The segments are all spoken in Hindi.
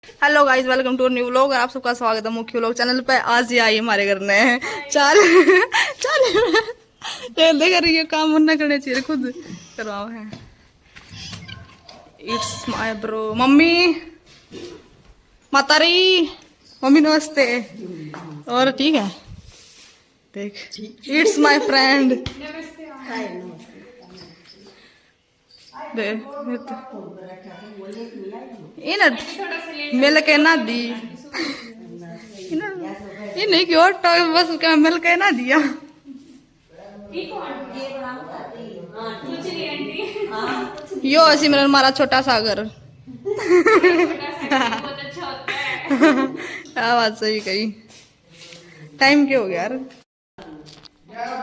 Hello guys, welcome to new vlog और आप सबका स्वागत है मुख्य व्लॉग चैनल पे। आज ये आई हमारे घर में चाल चाल देख रही है, काम ना करने चाहिए, खुद करवाओ है। इट्स माय ब्रो मम्मी मातारी मम्मी नमस्ते। और ठीक है देख, इट्स माय फ्रेंड। मिल के ना दी ये नहीं क्यों बस क्या मिल के ना दिया। यो सिमरन हमारा छोटा सागर। क्या बात सही कही। टाइम क्या हो गया यार,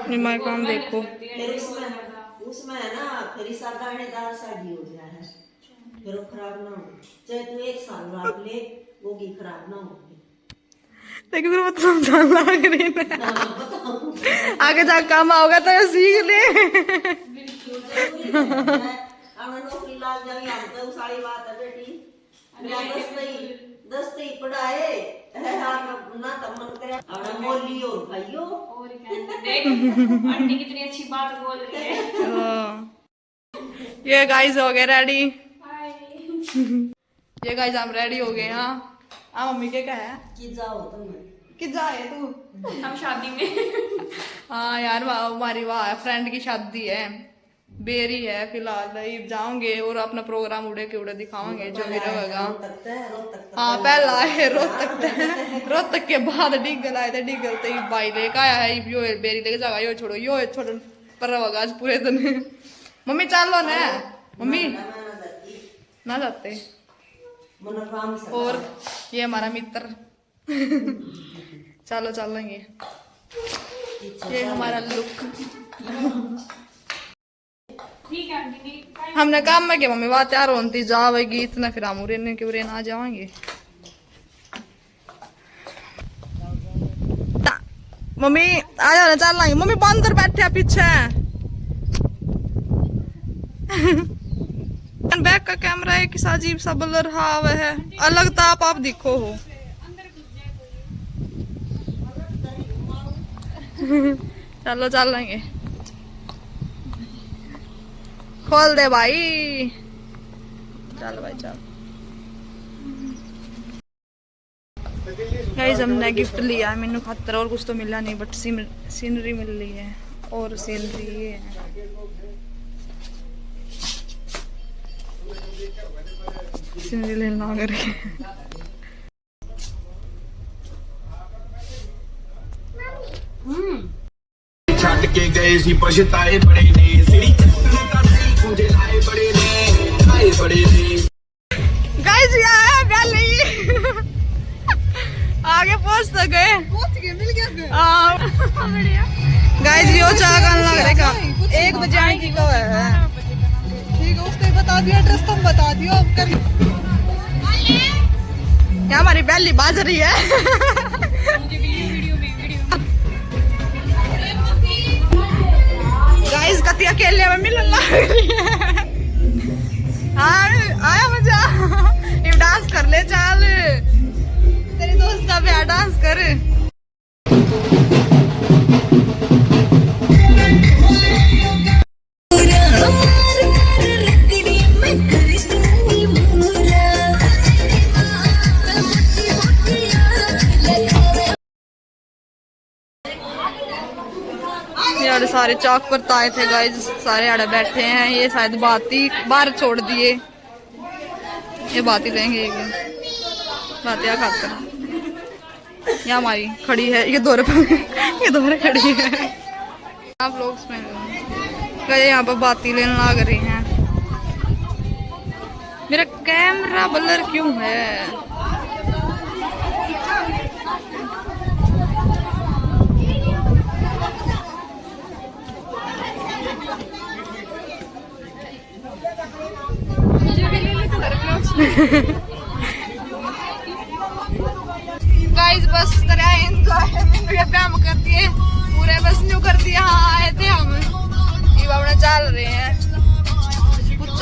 मैं काम देखो। उसमें है ना फिर दानेदार शादी हो गया है, फिर वो खराब ना हो। चाहे तू 1 साल रख ले, वो भी खराब ना हो। लेकिन फिर वो तो समझाने लग रही है, आगे जाकर काम आओगे तो सीख ले। नौकरी लाग जाएगी हम तो सारी बात है बेटी। दस ही पढ़ाए ना तब मन करे अब मोली और भाइयों और देख आंटी कितनी अच्छी बात बोल रही है। ये गाइस हो गए रेडी। ये गाइस हम रेडी हो गए। हाँ मम्मी के क्या है कि जाओ तुम कि जाए तू हम शादी में। हाँ यार हमारी वाह फ्रेंड की शादी है, बेरी है फिलहाल। जाओगे और अपना प्रोग्राम उड़े के उड़े दिखाओगे जो भी रहेगा। हाँ पहला है रोहतक के बाद डिगल आए थे। डिगल तो भाई लेके आया है, यो बेरी लेके जाएगा, यो छोड़ो यो छोड़ो पर होगा आज पूरे दिन। मम्मी चलो ना मम्मी ना जाते। और ये हमारा मित्र चलो चलेंगे। ये हमारा लुक। हमने काम में क्या मम्मी बात यार होती जावेगी इतना, फिर हम उड़ने के उड़े ना जाएंगे। मम्मी आ जाओ ना चल लाएंगे। मम्मी बंदर बैठे हैं पीछे। बैक का कैमरा है किस अजीब सा ब्लर हाव है, अलग था आप दिखो हो। चलो चल लेंगे, खोल दे भाई। चल भाई चल। गाइस हमने गिफ्ट लिया है मैंने खातर, और कुछ तो मिला नहीं बट सीनरी मिल रही है। और सीनरी ये है, सीनरी लेना करके। छाट के गए सी पछताए बड़े ने सिरी मुझे लाए बड़े ने। गाइस यार पहले ही आगे पहुंच तो गए मिल गया। गाइस यो चाह का लग रहा है 1 बजे आने की कब है। ठीक है उसने बता दिया एड्रेस, तुम बता दियो अब कर। यहाँ हमारी पहली बाज रही है। गाइस कति अकेले में मिलने लग रही है। हाँ आया मजा। ये डांस कर ले चल, तेरी दोस्त का भी डांस कर। यार सारे चौक पर आए थे गाइस, सारे आड़े बैठे हैं। ये शायद बाती बाहर छोड़ दिए, ये बाती लेंगे बातिया खाकर। यहाँ हमारी खड़ी है ये दौरे पर ये दौरे खड़ी है। आप लोग इसमें गए यहाँ पर बाती लेने लग रही हैं। मेरा कैमरा ब्लर क्यों है। गाइस बस तरह एंजॉय मैंने काम कर दिए पूरे, बस न्यू कर दिया। हाँ आए थे हम, ये अपना चल रहे हैं कुछ।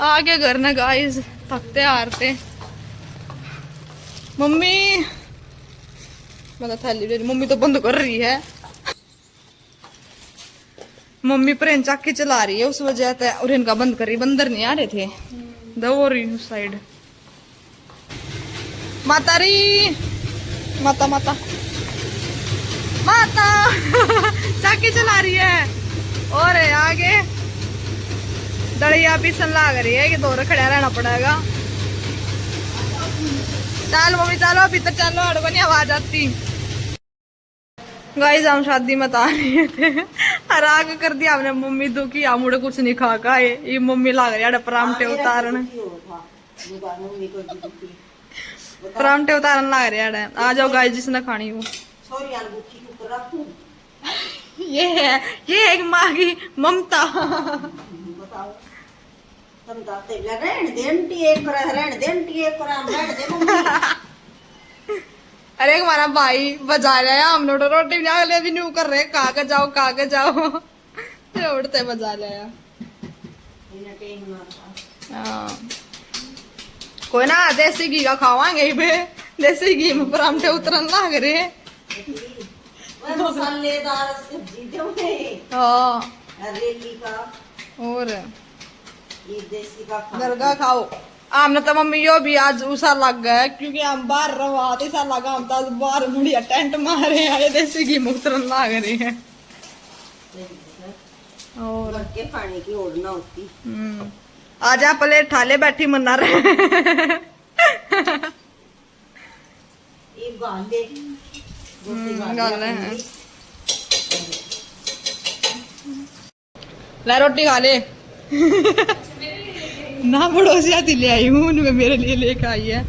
आगे घर ने गाइस, थकते हारते। मम्मी मतलब थैली, मम्मी तो बंद कर रही है। मम्मी प्रेन चाकी चला रही है, उस वजह से और इनका बंद कर रही। बंदर नहीं आ रहे थे दो रही उस साइड। माता री, माता माता माता चाकी चला रही है और आगे दड़िया पीसन लाग रही है कि दौर खड़ा रहना पड़ेगा। चलो मम्मी चलो भीतर चलो, अड़को नहीं आवाज आती। गाइस हम शादी में आ रहे थे और आगे कर दिया हमने मम्मी दुखी। हम मुड़े कुछ नहीं खा का ये मम्मी लाग रही है परामठे उतारन, परामठे उतारन लाग रहे हैं। आ जाओ गाइस जिसने खानी हो। ये है एक माँ की ममता। अरे हमारा भाई बजा रहा है, हम लोग रोटी भी भी नहीं कर रहे। कागज जाओ कागज जाओ उड़ते बजा रहा। कोई ना देसी घी का खावांगे ही बे, देसी घी में परांठे उतरन लाग रहे। मसालेदार सब्जी जो है रेली का और ये देसी का घर का खाओ। आमने तो मम्मी यो भी आज उसा लग गया क्योंकि हम बाहर रवाते सा लगा। हम तो बाहर मुड़िया टेंट मारे हैं, देसी घी मुक्तरन लाग रही है। और के पानी की ओढ़ना होती। आजा प्लेट ठाले बैठी मना रहे। एक गाले गाले हैं। ला रोटी खा ले। ना पड़ोसी आती ले आई हूँ, उनमें मेरे लिए लेकर आई है।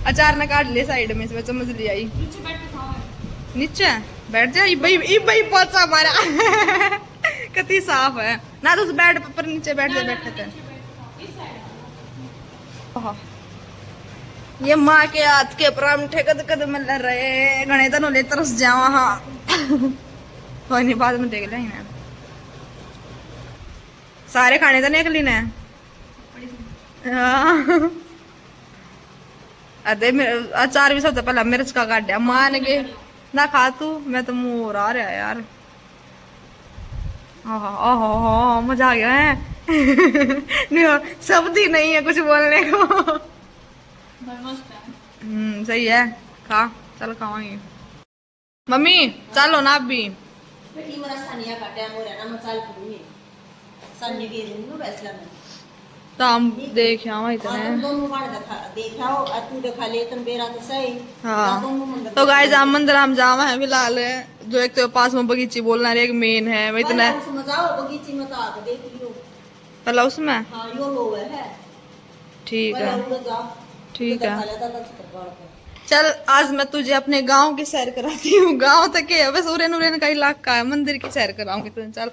अचार ने काट ले साइड में से, चम्मच ले आई। नीचे बैठ जा। भाई पोचा हमारा कति साफ है ना। तो उस बेड पर नीचे बैठ जा, बैठे थे। ये माँ के हाथ के परांठे कद कद मिल रहे घने दिनों ले तरस जावा। हाँ कोई नहीं, बाद में देख लेंगे। सारे खाने तो निकली ने। अरे अचार भी सबसे पहला मिर्च का काट दिया मान के ना खा तू। मैं तो मुंह हो रहा यार। ओहो मजा आ गया है। शब्द ही नहीं है कुछ बोलने को। सही है, खा चल खावांगे। मम्मी चलो ना आप भी। बेटी मेरा सानिया का टाइम हो रहा ना, मैं चल पड़ूंगी सानी के रूम में बैठला में। तो हम देख आवा इतने दोनों बार देखाओ तू दिखा ले तुम बेरा तो सही। हाँ तो गाइस हम मंदिर हम जावा है फिलहाल। जो एक तो पास में बगीची बोलना है, एक मेन है वही इतना। उसमें जाओ बगीची में तो आके देख लियो पहला उसमें। हां यो लो है। ठीक है ठीक है। है चल आज मैं तुझे अपने गांव की सैर कराती हूँ। गांव तक है बस, उरेन उरेन का इलाका है। मंदिर की सैर कराऊंगी तुझे। चल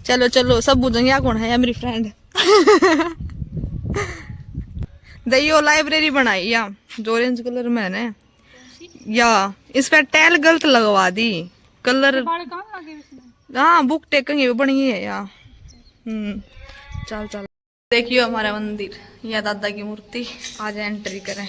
चलो चलो सब बुझेंगे कौन है मेरी फ्रेंड। दइयो लाइब्रेरी बनाई या जो ऑरेंज कलर में है या इस पर टैल गलत लगवा दी कलर। हाँ बुक टेकेंगे वो बनी है या। चल चल देखियो हमारा मंदिर, या दादा की मूर्ति। आज एंट्री करें।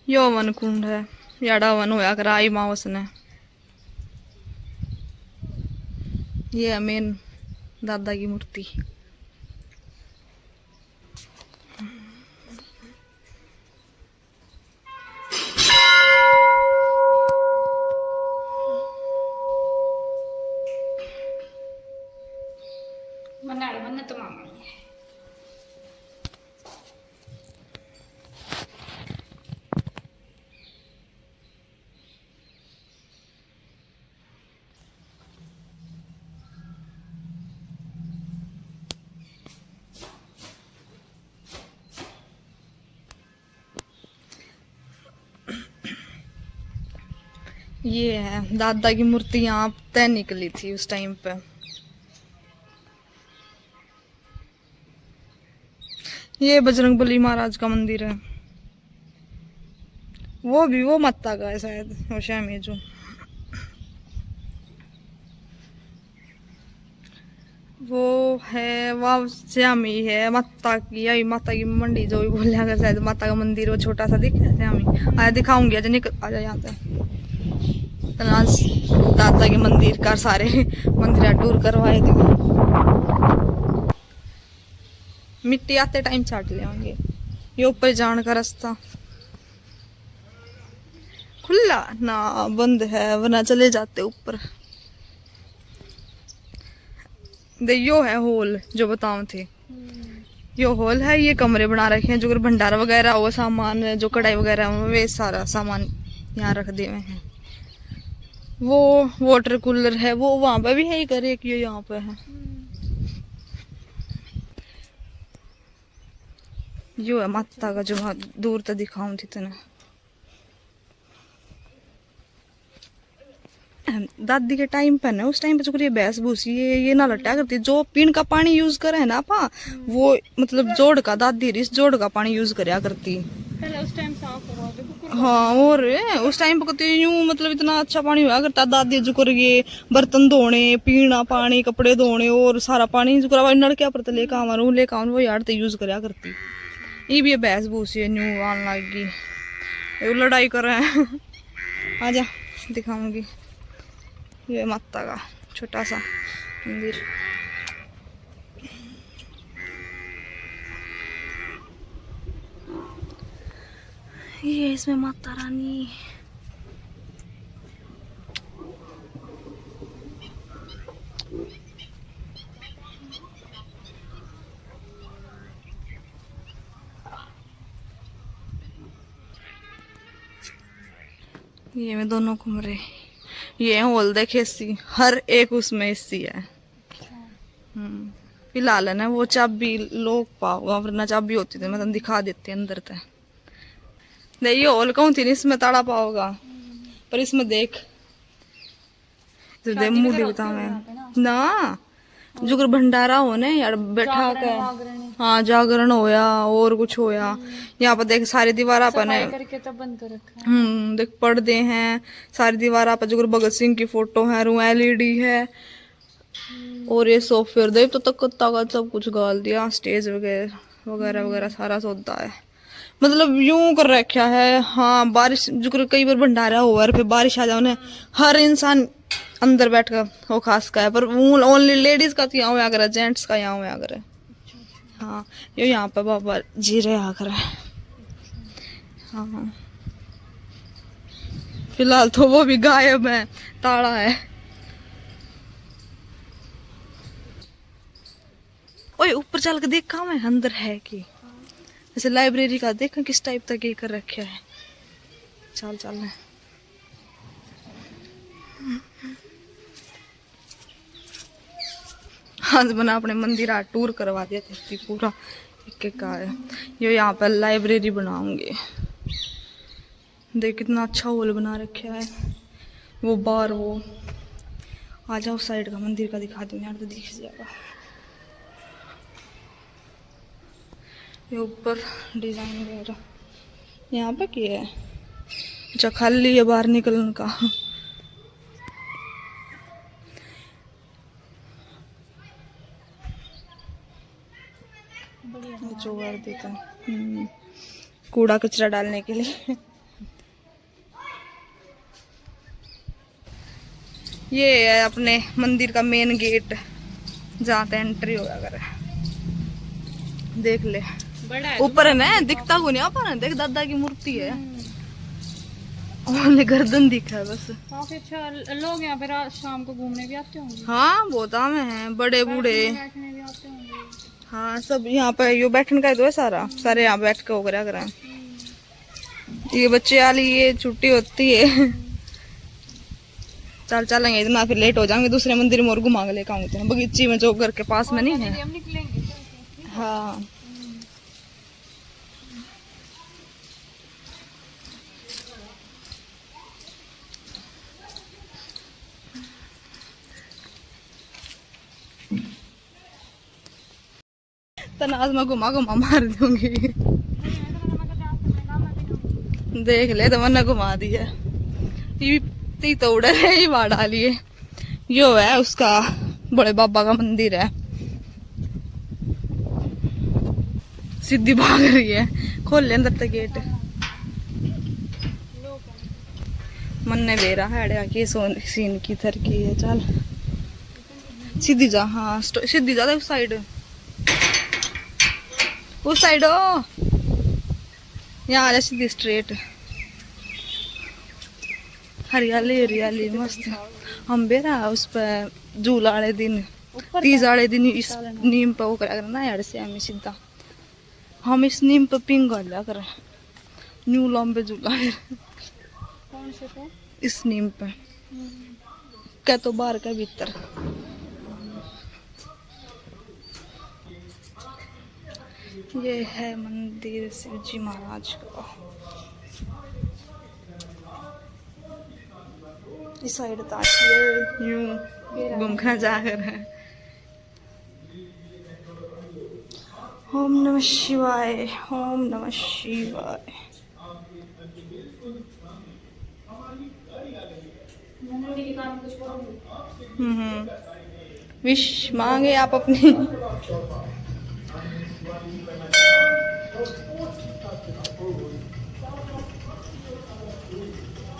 यो वन कुंड है, याड़ा वन होया करा आई माँ उसने। ये है मेन दादा की मूर्ति। मन तो मामा ये है दादा की मूर्ति। यहाँ तय निकली थी उस टाइम पे। ये बजरंगबली महाराज का मंदिर है। वो माता का है शायद, वो श्यामी जो। वो है वह श्यामी है माता की, यही माता की मंडी जो भी बोल अगर शायद माता का मंदिर वो छोटा सा दिख रहा है श्यामी। आया दिखाऊंगी, आज निकल आ जा यहाँ पे। तनाज दाता के मंदिर का सारे मंदिर टूर करवाए थे। मिट्टी आते टाइम चाट ले होंगे। ये ऊपर जाने का रास्ता खुला ना बंद है, वरना चले जाते ऊपर। दे यो है हॉल जो बताओ थे, यो हॉल है। ये कमरे बना रखे हैं, जो भंडारा वगैरह हो, सामान जो कढ़ाई वगैरह हो, वे सारा सामान यहाँ रख दिए हैं। वो वाटर कूलर है, वो वहां पे भी है, ही करे कि यहाँ पे है। यो है माता का जो वहां दूर तक दिखाऊं थी तना। दादी के टाइम पे ना, उस टाइम पे जो भैंस भूसी ये ना लट्टा करती, जो पीण का पानी यूज करे है ना आपा, वो मतलब जोड़ का दादी इस जोड़ का पानी यूज करया करती। पहले उस टाइम साफ हुआ देखो। हाँ, और उस टाइम पे कहते यूं मतलब इतना अच्छा पानी हुआ करता। दादी जो कर ये बर्तन धोने, पीना पानी, कपड़े धोने और सारा पानी जो करा नलके पर लेकर आवा वो यार यूज करया करती। ये भी भैंस भूसी न्यू आन लगी, लड़ाई कर रहे हैं। आजा दिखाऊंगी। ये माता का छोटा सा मंदिर। ये इसमें माता रानी। ये में दोनों कमरे, ये हॉल देखे एसी, हर एक उसमें एसी है। फिलहाल है ना वो चाबी लोग पाओगा, वरना चाबी होती तो मैं तुम दिखा देती अंदर तक। ये हॉल कहूँ थी, इसमें ताड़ा पाओगा, पर इसमें देख मुड़ी बता मैं ना जो भंडारा हो ना यार बैठा कर। हाँ, जागरण होया और कुछ होया। यहाँ पर देख सारी दीवार पर है करके तो बंद कर रखा है। देख पर्दे हैं सारी दीवार पर, जो भगत सिंह की फोटो है, रू एलईडी है। और ये सोफे देव तो तक सब कुछ गाल दिया, स्टेज वगैरह वगैरह वगैरह सारा सौदा है। मतलब यूं कर रखा है। हाँ, बारिश जो कई बार भंडारा हुआ और फिर बारिश आ जाओ ना, हर इंसान अंदर बैठ कर वो खास का है, पर ओनली लेडीज का तो यहाँ हुआ करे, जेंट्स का यहाँ हुआ करे। हाँ, ये यहाँ पे बाबा जी रहे आकर। हाँ, फिलहाल तो वो भी गायब है, ताला है। ओए ऊपर चल के देखा मैं अंदर है कि जैसे लाइब्रेरी का, देखा किस टाइप तक ये कर रखा है। चल चल है। आज बना अपने मंदिर आ टूर करवा दिया था पूरा एक एक का है। ये यहाँ पर लाइब्रेरी बनाऊंगे। देख कितना अच्छा हॉल बना रखा है। वो बार वो आ जाओ साइड का मंदिर का दिखा दूँ यार, तो दिख जाएगा। ये ऊपर डिजाइन वगैरह यहाँ पे क्या है, अच्छा खाली है बाहर निकलने का। जोगाड़ देता है कूड़ा कचरा डालने के लिए। ये है अपने मंदिर का मेन गेट, जहाँ से एंट्री होगा अगर देख ले। ऊपर है ना, दिखता को नहीं अपन, देख दादा की मूर्ति है, ओनली गर्दन दिखा है बस। काफी अच्छा। लोग यहाँ पे रात शाम को घूमने भी आते होंगे। हाँ, बहुत आम है, बड़े बूढ़े बैठने भी आते होंगे। हाँ, सब यहाँ पे यो बैठने का तो है सारा, सारे यहाँ बैठ के वगैरह करें। ये बच्चे वाली ये छुट्टी होती है। चल चलेंगे इतना, फिर लेट हो जाएंगे। दूसरे मंदिर में और घुमा के लेकर आऊंगे, बगीची में जो घर के पास में नहीं है। हम निकलेंगे। हाँ, तना आज मैं घुमा घुमा मार दूंगी। देख ले तो मैंने घुमा दी है। ये तो उड़े है ये बाढ़ डाली है। यो है उसका बड़े बाबा का मंदिर है। सिद्धि भाग रही है। खोल ले अंदर तक गेट। मन ने बेरा है कि सोन सीन की थर की है। चल सीधी जा। हाँ सीधी जा उस साइड हो। यहाँ आ जा सीधी स्ट्रेट। हरियाली हरियाली मस्त। हम बेरा उस पर झूला वाले दिन 30 वाले दिन इस नीम पे वो करा करना यार से हमें सीधा हम इस नीम पे पिंग लिया कर न्यू लंबे झूला। कौन से पे? इस नीम पे क्या तो बाहर का भीतर। ये है मंदिर शिव जी महाराज का। इस साइड ताकि यूं घूमकर जाकर है। ओम नमः शिवाय। ओम नमः शिवाय। विश मांगे आप अपनी।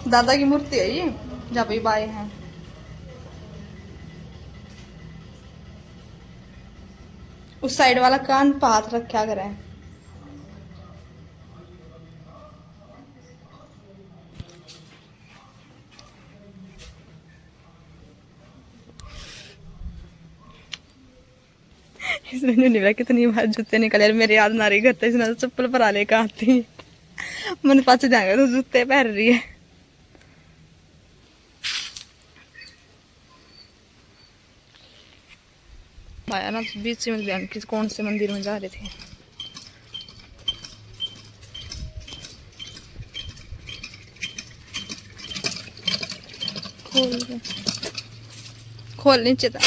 दादा की मूर्ति है ये जहाँ पे बाई हैं। उस साइड वाला कान पे हाथ रखा करें। इसने नहीं लगा कितनी बार जूते निकले मेरे याद ना रही करते। इसने तो चप्पल पर आले का आती मैंने पास जाएंगे तो जूते पहन रही है। आया ना बीच में बहन किस कौन से मंदिर में जा रहे थे। खोल नीचे था।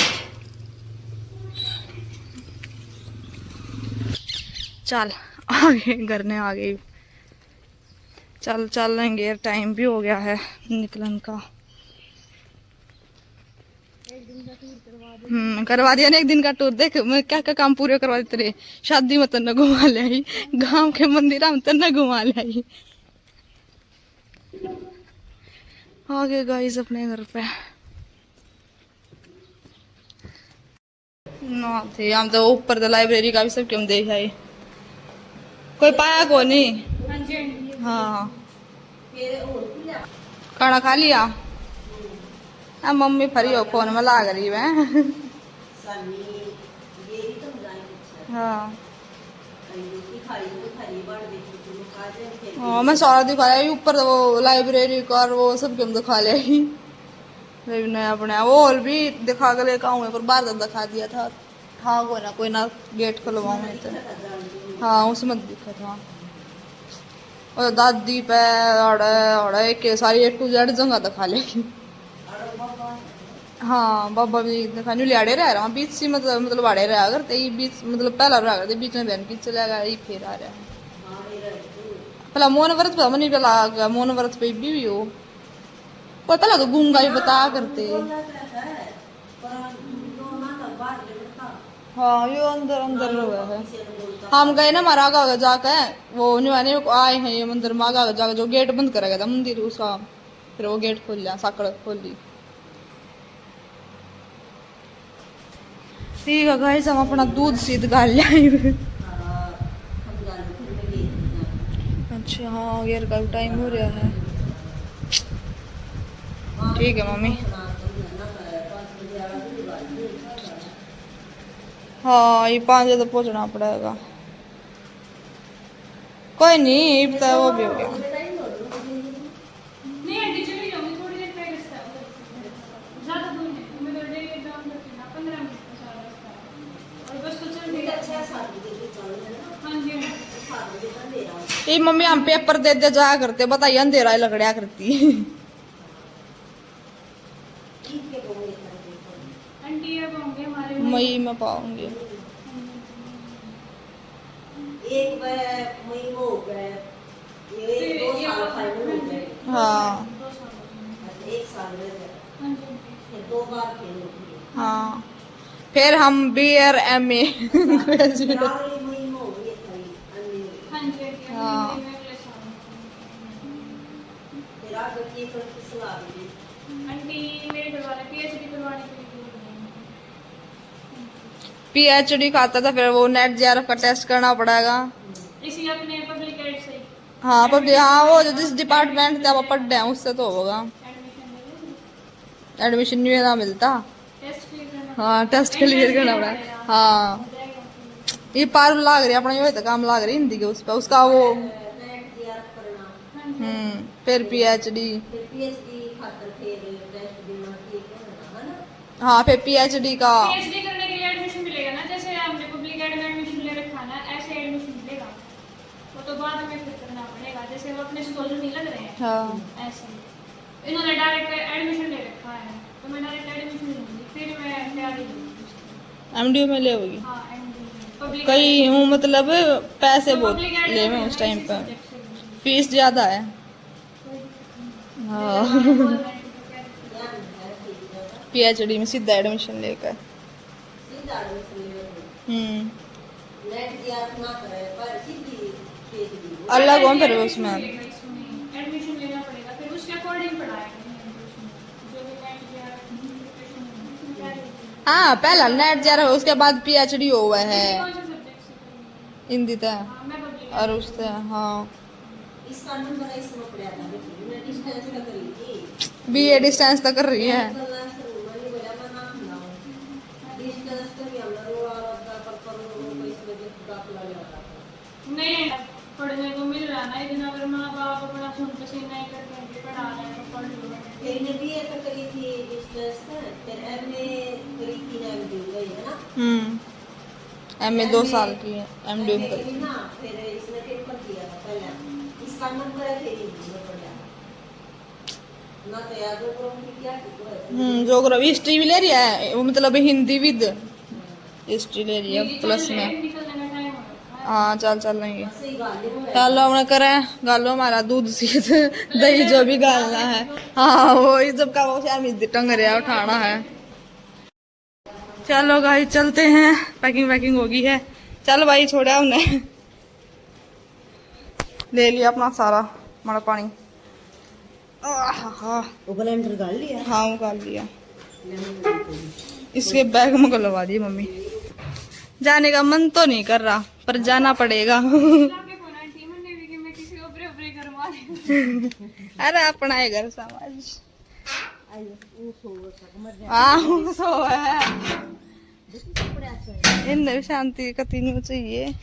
चल आगे घर ने आ गई। चल चल लेंगे टाइम भी हो गया है निकलन का। करवा दिया ना एक दिन का टूर। देख मैं क्या क्या काम पूरे करवा देते रहे। शादी में तो न घुमा ले आई। गाँव के मंदिर में तो न घुमा ले आई। आगे गाइस अपने घर पे ना थे। हम तो ऊपर तो लाइब्रेरी का भी सब क्यों देख आई। कोई पाया को नहीं। हाँ खाना खा लिया। अब मम्मी फरी हो फोन में लाग रही है। हाँ हाँ मैं सारा दिखा रहा ऊपर वो लाइब्रेरी का वो सब क्यों दिखा ले नया अपने वो और भी दिखा के लेकर आऊँ पर बाहर तक दिखा दिया था। हाँ कोई ना गेट खुलवाऊँ तो हाँ उसमें दिखा था। और दादी पे अड़े के सारी A to Z जगह दिखा लेगी। हाँ बाबा भी दिखा नहीं लियाड़े रह रहा बीच से मतलब आड़े रहा करते ही बीच मतलब पहला रहा करते बीच में बहन की चला गया ये फिर आ रहा है। पहला मौन व्रत पे मनी पे ला गया। मौन व्रत पे भी हो कोई पहला तो गूंगा ही बता करते। हाँ ये अंदर अंदर हुआ है। हम गए ना हमारा आगा जाके वो निवाने आए हैं ये मंदिर में आगा जाकर जो गेट बंद करा गया था मंदिर उसका फिर वो गेट खोल लिया साकड़ खोल ली। ठीक है गाइस हम अपना दूध सीध गाल लिया। अच्छा हाँ यार का टाइम हो रहा है। ठीक है मम्मी। हाँ ये 5 बजे तो पहुंचना पड़ेगा। कोई नहीं पता वो भी हो गया। नहीं आंटी चली जाऊंगी थोड़ी देर पहले रास्ता ज्यादा दूर नहीं मैं तो डेली एग्जाम करती ना 15 मिनट का सारा रास्ता और बस तो चल रही है। हां जी ये मम्मी हम पेपर दे दे जाया करते बताइए अंधेरा ही लगड़िया करती। आंटी अब होंगे हमारे मई में पाऊंगी। एक मई में हो गए, ये 2 साल फाइनल हो गए। हाँ 2 साल हो गए। 1 साल रह गया, हाँ जी फिर 2 बार फेल हो गई। हाँ फिर हम BR MA ग्रेजुएट। अगले मई में हो गई थी अन्य, हाँ जी हाँ। अगले साल। फिर आगे की कोई सलाह दी। आंटी मेरे घर वाले PhD करवाने के लिए बोल रहे हैं। PhD खाता था, फिर वो नेट JRF का टेस्ट करना पड़ेगा। इसी अपने पब्लिक एड से हाँ पर हाँ वो जो जिस डिपार्टमेंट से आप पढ़ रहे हैं उससे तो होगा। एडमिशन ले एडमिशन नहीं ना मिलता। टेस्ट क्लियर करना। हाँ टेस्ट क्लियर करना पड़ेगा। हाँ ये पार लाग रही है अपना, ये तो काम लाग रही हिंदी के उस पर उसका वो। नेट तैयार करना, फिर PhD। फिर PhD खातर फिर टेस्ट देना की है ना। हाँ फिर PhD का PhD करने के लिए एडमिशन मिलेगा ना, जैसे हमने पब्लिक एड में एडमिशन ले रखा ना, ऐसे एडमिशन मिलेगा। वो तो बाद में फिर करना पड़ेगा, जैसे वो अपने स्कूल नहीं लग रहे हैं हाँ ऐसे। इन्होंने डायरेक्ट एडमिशन ले रखा है, तो मैं डायरेक्ट एडमिशन लूंगी, फिर मैं तैयारी करूंगी। MDU में ले होगी। हाँ पब्लिक कई हूँ मतलब पैसे बहुत ले में उस टाइम पर फीस ज्यादा है। हाँ PhD में सीधा एडमिशन लेकर। सीधा एडमिशन ले, नेट तैयार ना करे पर सीधी PhD अलग हो फिर उसमें। एडमिशन लेना पड़ेगा, फिर उसके अकॉर्डिंग पढ़ाएगा जो भी नेट तैयार। हाँ पहला नेट JRF उसके बाद PhD हुआ है कौन से सब्जेक्ट से? हिंदी था हाँ मैं पब्लिक और उससे। हाँ इसका नंबर इसमें पड़ा था, लेकिन मैं डिस्टेंस का करी थी। BA डिस्टेंस तक कर रही है। मैंने बोला मैं ना खिलाऊं डिस्टेंस तो भी हम लोग और पर कोई इसमें दाखला ले रहा था। नहीं पढ़ने को मिल रहा ना, इतना अगर माँ बाप अपना सुन पसीना नहीं करके पढ़ा रहे हैं तो पढ़ लो। फिर ने BA तो करी थी डिस्टेंस में, फिर MA करी थी ना MDU गई है ना। MA 2 साल की है, MDU में MA कर। ना फिर इसने पेपर दिया था पहले, इसका नंबर है फिर हिंदी में पढ़ा ना, तो याद हो तो उनकी क्या है। ज्योग्राफी हिस्ट्री भी ले रही है वो, मतलब हिंदी विद हिस्ट्री ले रही है प्लस में। निकलने का टाइम हो रखा है। हाँ चल चल लेंगे। सही गालियों में चलो हमने करें गालो हमारा दूध सीध दही जो भी गालना है। हाँ वो ये सब का वो शायद टंग रहा उठाना है। चलो भाई चलते हैं, पैकिंग वैकिंग होगी है। चल भाई छोड़ा उन्हें, ले लिया अपना सारा हमारा पानी। वो ब्लेंडर गाल लिया। हाँ वो कर लिया, इसके बैग में गलवा दी मम्मी। जाने का मन तो नहीं कर रहा पर जाना पड़ेगा। अरे अपना है घर समाज। सो है इन शांति कति नहीं चाहिए।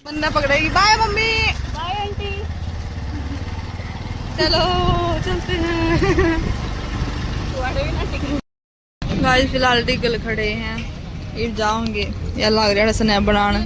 बन्ना पकड़ेगी। Bye mummy. Bye aunty. चलो चलते हैं। गाइस फिलहाल टिकल खड़े हैं, ये जाओगे या लग रहा है स्नैप बनाने।